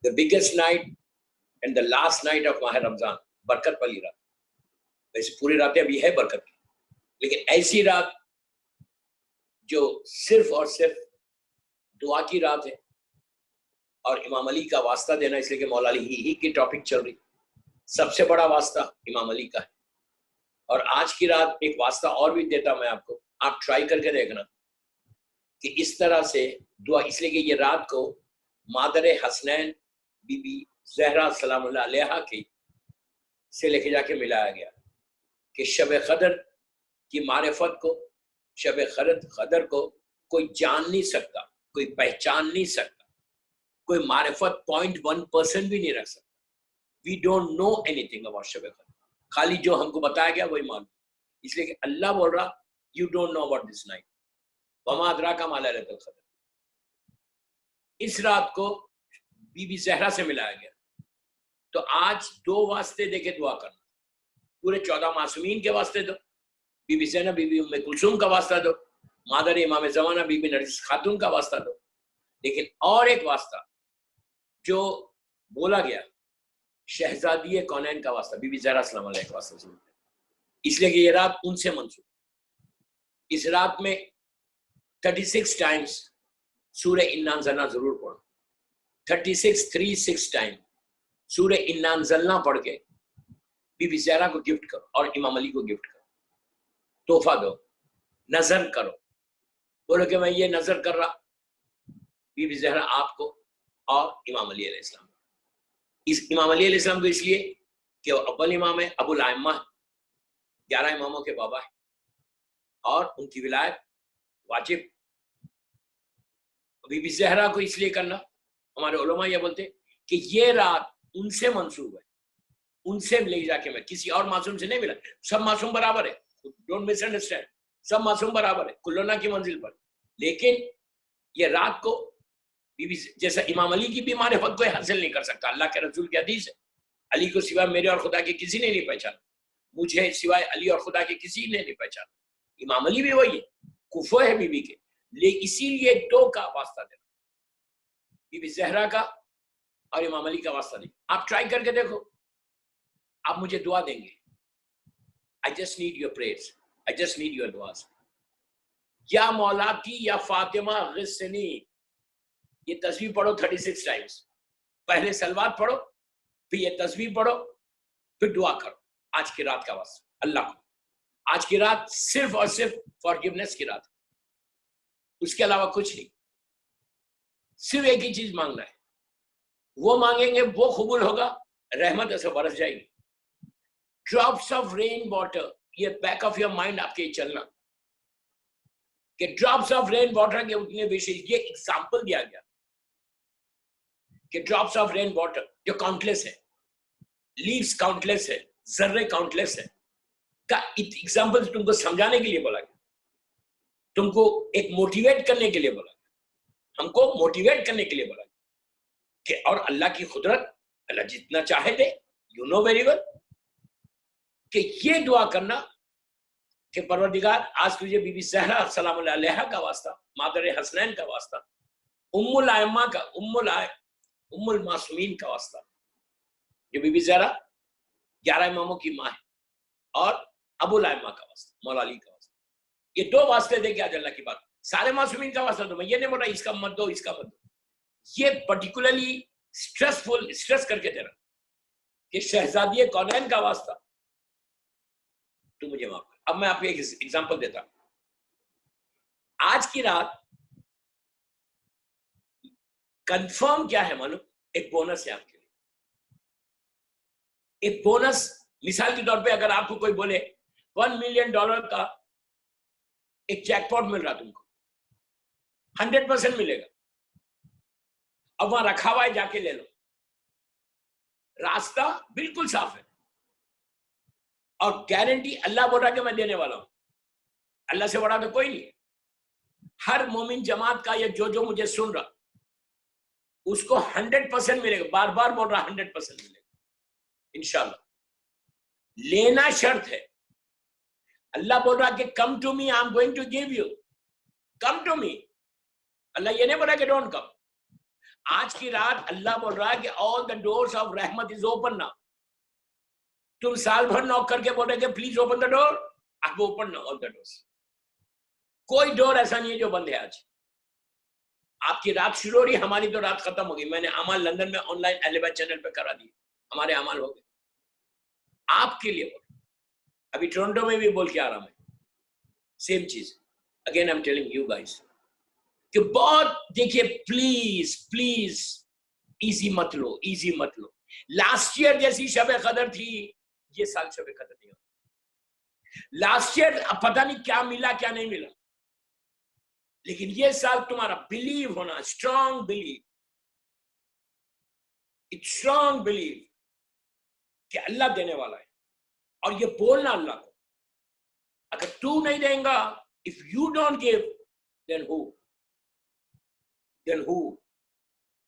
the biggest night and the last night of माह रमजान, बरकत वाली रात। वैसे पूरी रातें अभी है बरकत की, लेकिन ऐसी रात जो सिर्फ और सिर्फ दुआ की रात है और इमाम अली का वास्ता देना, इसलिए कि मौला अली ही की टॉपिक चल रही, सबसे बड़ा वास्ता इमाम अली का है। और आज की रात एक वास्ता और भी देता मैं आपको, आप ट्राई करके देखना कि इस तरह से दुआ, इसलिए कि ये रात को मादर हसनैन बीबी ज़हरा सलामुल्लाह अलैहा की से लेके जाके मिलाया गया कि शब क़दर की मारिफत को, शब क़दर को कोई जान नहीं सकता, कोई पहचान नहीं सकता, कोई मारिफत 0.1% भी नहीं रख सकता। We don't know anything about Shab Qadr, खाली जो हमको बताया गया वही मालूम। इसलिए कि अल्लाह बोल रहा you don't know about this night, वमा अदराका मा लैलतुल क़द्र। इस रात को बीबी ज़हरा से मिलाया गया। तो आज दो वास्ते देके दुआ करना, पूरे 14 मासूमीन के वास्ते दो, बीबी ज़ैनब बीबी उम्मे कुलसूम का वास्ता दो, मादर इमाम ज़माना बीबी नरगिस खातून का वास्ता दो। लेकिन और एक वास्ता जो बोला गया, शहजादी कौनैन का वास्ता, बीबी ज़हरा सलाम अलैहा का वास्ता जरूर, इसलिए कि ये रात उनसे मंसूब। इस रात में 36 टाइम्स सूरह इन्ना अंज़लना जरूर पढ़ो, 36 टाइम सूरह इन्ना अंज़लना पढ़ के बीबी ज़हरा को गिफ्ट करो और इमाम अली को गिफ्ट करो, तोहफा दो, नजर करो, बोलो कि मैं ये नजर कर रहा बीबी ज़हरा आपको और इमाम अली अलैहिस्सलाम। इस इमाम अली अलैहिस्सलाम को इसलिए कि वो अव्वल इमाम है, अबुल आइम्मा, 11 इमामों के बाबा है और उनकी विलायत वाजिब। बीबी ज़हरा को इसलिए करना, हमारे उलमा ये बोलते कि ये रात उनसे मंसूब है, उनसे ले जाके, मैं किसी और मासूम से नहीं मिला। सब मासूम बराबर है, डोंट मिसअंडरस्टैंड, सब मासूम बराबर है कुल्लोना की मंजिल पर। लेकिन ये रात को बीबी, जैसा इमाम अली की भी मारिफत कोई हासिल नहीं कर सकता, अल्लाह के रसूल की हदीस है, अली को सिवाय मेरे और खुदा के किसी ने नहीं पहचाना, मुझे सिवाय अली और खुदा के किसी ने नहीं पहचाना। इमाम अली भी वही है, कुफो है बीबी के, लेकिन इसीलिए दो का वास्ता देना, बीबी ज़हरा का और इमाम अली का वास्ता नहीं। आप ट्राई करके देखो, आप मुझे दुआ देंगे। I just need your prayers, I just need your दुआस। या मौलाती या फातिमा गिस्नी, ये तस्वीर पढ़ो 36 टाइम्स, पहले सलवात पढ़ो, फिर ये तस्वीर पढ़ो, फिर दुआ करो आज की रात का वास्ता अल्लाह को। आज की रात सिर्फ और सिर्फ फॉरगिवनेस की रात, उसके अलावा कुछ नहीं। सिर्फ एक ही चीज मांगना है, वो मांगेंगे वो कबूल होगा, रहमत ऐसे बरस जाएगी। ड्रॉप्स ऑफ रेन वाटर, ये बैक ऑफ योर माइंड आपके चलना कि ड्रॉप्स ऑफ रेन वाटर के उतने विशेष, ये एग्जाम्पल दिया गया कि ड्रॉप्स ऑफ रेन वाटर जो काउंटलेस है, लीव्स काउंटलेस है, जर्रे काउंटलेस है, का एग्जाम्पल तुमको समझाने के लिए बोला गया, तुमको एक मोटिवेट करने के लिए बोला गया, हमको मोटिवेट करने के लिए बोला गया कि और अल्लाह की कुदरत, अल्लाह जितना चाहे दे, यू नो वेरी वेल, कि ये दुआ करना कि परवरदिगार आज तुझे बीबी ज़हरा सलामुल्लाह अलैहा का वास्ता, मादर हसनैन का वास्ता, उम्मुल आइम्मा का, उम्मुल मासूमीन का वास्ता, जो बीबी ज़हरा 11 इमामों की माँ है, और अबुल आइम्मा का वास्ता, मौला अली का वास्ता। ये दो वास्ते दे के आज अल्लाह की बात, सारे मासूमीन का वास्ता दो। मैं ये नहीं बोल रहा इसका मत दो, इसका मत दो, ये पर्टिकुलरली स्ट्रेस करके दे रहा कि शहजादी कौनैन का वास्ता तू मुझे माफ कर। अब मैं आपको एक एग्जांपल देता हूं। आज की रात कंफर्म क्या है मालूम, एक बोनस है आपके लिए, एक बोनस। मिसाल के तौर पे अगर आपको कोई बोले $1 मिलियन का एक जैकपॉट मिल रहा तुमको, 100% मिलेगा, अब वहां रखा हुआ है, जाके ले लो, रास्ता बिल्कुल साफ है और गारंटी अल्लाह बोल रहा कि मैं देने वाला हूं, अल्लाह से बड़ा तो कोई नहीं है। हर मोमिन जमात का ये जो मुझे सुन रहा उसको 100% मिलेगा, बार बार बोल रहा 100% मिलेगा इंशाल्लाह। लेना शर्त है, अल्लाह बोल रहा कि come to me, I am going to give you, come to me. Allah ये नहीं बोला कि डोंट कम, آج کی رات اللہ بول رہا ہے کہ all the doors of رحمت is open now. تم سال بھر نوک کر کے بول رہے کہ پلیز اوپن دا ڈور، اب اوپن all the doors. کوئی ڈور ایسا نہیں ہے جو بند ہے آج. آپ کی رات شروع ہو رہی، ہماری تو رات ختم ہوگی. میں نے اعمال لندن میں آن لائن اہل چینل پہ کرا دی، ہمارے اعمال ہو گئے. آپ کے لیے ابھی ٹورنٹو میں بھی بول کے آ رہا میں سیم چیز. Again I am telling you guys کہ بہت دیکھیے پلیز پلیز ایزی مت لو، ایزی مت لو. لاسٹ ایئر جیسی شب قدر تھی، یہ سال شب قدر نہیں ہوتا. لاسٹ ایئر پتہ نہیں کیا ملا کیا نہیں ملا، لیکن یہ سال تمہارا بلیو ہونا، اسٹرانگ بلیو، اسٹرانگ بلیو کہ اللہ دینے والا ہے. اور یہ بولنا اللہ کو، اگر تو نہیں دیں گا، if you don't give then who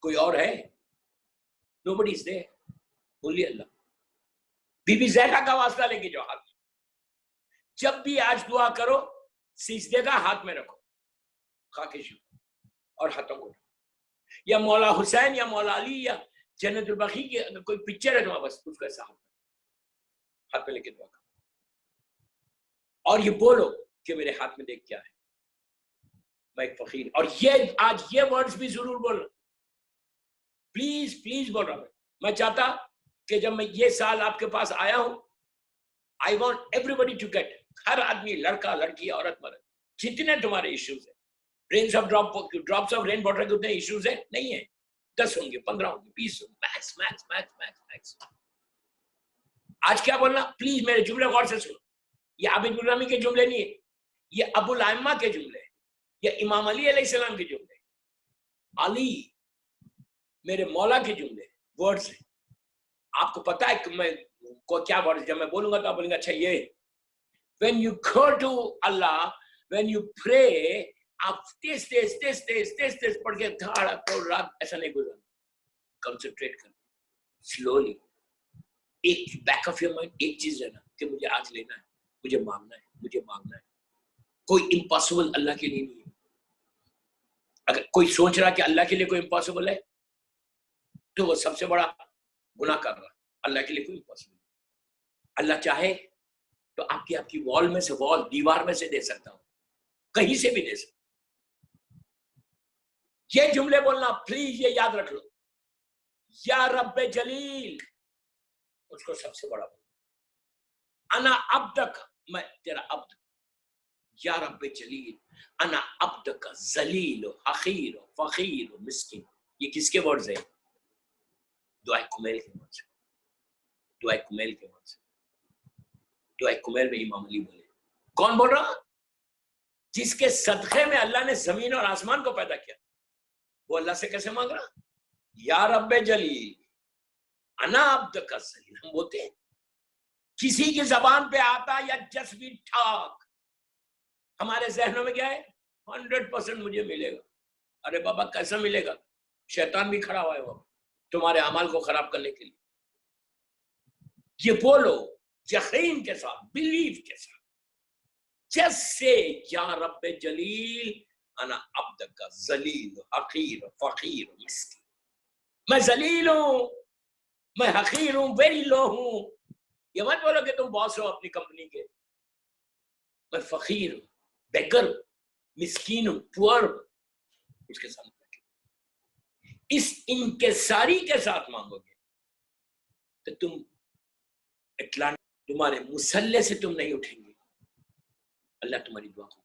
کوئی اور ہے؟ nobody is there, only Allah. بی بی زیڈا کا واسطہ لے کے جو ہاتھ جب بھی آج دعا کرو سجدے کا ہاتھ میں رکھو خاکش اور ہاتھوں کو، یا مولا حسین یا مولا علی یا جنت البقیع کی اگر کوئی پکچر ہے تو بس اس کو ایسا ہاتھ میں لے کے دعا کرو اور یہ بولو کہ میرے ہاتھ میں دیکھ کیا ہے، میں ایک فقیر. اور یہ آج یہ ورڈز بھی ضرور بولنا، پلیز پلیز بول رہا ہوں. میں چاہتا کہ جب میں یہ سال آپ کے پاس آیا ہوں، I want everybody to get، ہر آدمی، لڑکا لڑکی عورت مرد، جتنے تمہارے ایشوز ہیں، ڈراپس آف رین واٹر کے اتنے ایشوز ہیں نہیں ہیں، 10 ہوں گے، 15 ہوں گے، 20 ہوں گے، max max max max max. آج کیا بولنا؟ پلیز میرے جملے غور سے سنو. یہ عابد الرحمی کے جملے نہیں ہیں، یہ ابو الائمہ کے جملے ہیں، یہ امام علی علیہ السلام کے جملے، علی میرے مولا کے جملے، ورڈز ہیں. آپ کو پتا ہے کہ میں کیا ورڈ، جب میں بولوں گا تو آپ بولیں گے اچھا یہ. when you go to Allah، when you pray، آپ تیز پڑھ کے دھاڑا توڑ رات ایسا نہیں گزرنا. کنسنٹریٹ کرنا سلولی، ایک بیک آف یور مائنڈ ایک چیز رہنا کہ مجھے آج لینا ہے، مجھے مانگنا ہے، مجھے مانگنا ہے. کوئی امپاسبل اللہ کے لیے نہیں ہے. اگر کوئی سوچ رہا کہ اللہ کے لیے کوئی امپاسبل ہے تو وہ سب سے بڑا گناہ کر رہا. اللہ کے لیے کوئی امپاسبل نہیں. اللہ چاہے تو آپ کی وال میں سے، وال دیوار میں سے دے سکتا ہوں، کہیں سے بھی دے سکتا. یہ جملے بولنا پلیز، یہ یاد رکھ لو. یا رب جلیل، اس کو سب سے بڑا بول، انا عبدک، میں تیرا عبد. یا رب جلیل انا عبدک ذلیل و حقیر و فقیر و مسکین. یہ کس کے ورڈز ہیں؟ دعائے کمیل کے ورڈز ہیں. دعائے کمیل کے ورڈز ہیں. دعائے کمیل میں امام علی بولے. کون بول رہا؟ جس کے صدقے میں اللہ نے زمین اور آسمان کو پیدا کیا. وہ اللہ سے کیسے مانگ رہا؟ یا رب جلیل انا عبدک ذلیل. ہم بولتے ہیں کسی کی زبان پہ آتا یا جس بھی ٹھاک، ہمارے ذہنوں میں کیا ہے؟ 100% مجھے ملے گا. ارے بابا کیسا ملے گا؟ شیطان بھی کھڑا ہوا ہے وہ تمہارے اعمال کو خراب کرنے کے لیے. یہ بولو یقین کے ساتھ، بلیف کے ساتھ، جس سے یا رب جلیل انا عبدک ذلیل حقیر فقیر مسکین. میں ذلیل ہوں، میں حقیر ہوں، ویری لو ہوں. یہ مت بولو کہ تم باس ہو اپنی کمپنی کے. میں فقیر ہوں، بیگر، مسکین ہوں، پور. اس کے سامنے اس انکساری کے ساتھ مانگو گے تو تم اطلاع، تمہارے مسلح سے تم نہیں اٹھیں گے. اللہ تمہاری دعا کو